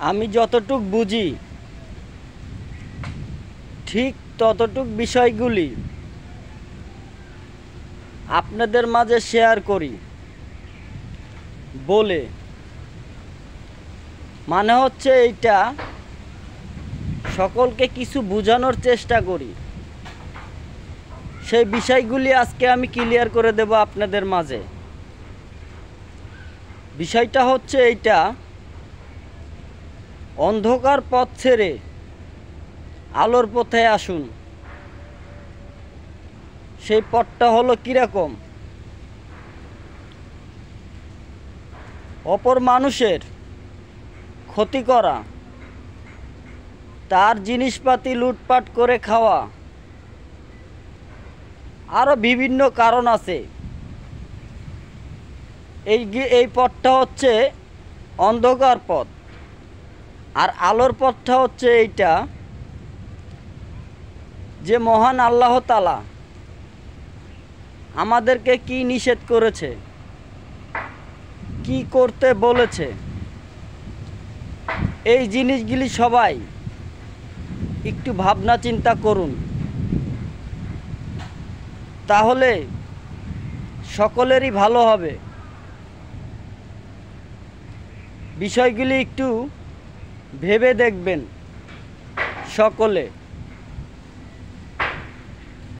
আমি যতটুক বুঝি ঠিক ততটুক বিষয়গুলি আপনাদের মাঝে শেয়ার করি বলে মানে হচ্ছে এইটা সকলকে কিছু বোঝানোর চেষ্টা করি। সেই বিষয়গুলি আজকে আমি ক্লিয়ার করে দেব আপনাদের মাঝে। বিষয়টা হচ্ছে এইটা, অন্ধকার পথ ছেড়ে আলোর পথে আসুন। সেই পথটা হলো কীরকম? অপর মানুষের ক্ষতি করা, তার জিনিসপাতি লুটপাট করে খাওয়া, আরও বিভিন্ন কারণ আছে। এই পথটা হচ্ছে অন্ধকার পথ, আর আলোর পথটা হচ্ছে এইটা যে মহান আল্লাহ তাআলা আমাদেরকে কি নিষেধ করেছে, কি করতে বলেছে, এই জিনিসগুলি সবাই একটু ভাবনা চিন্তা করুন, তাহলে সকলেরই ভালো হবে। বিষয়গুলি একটু ভেবে দেখবেন সকলে।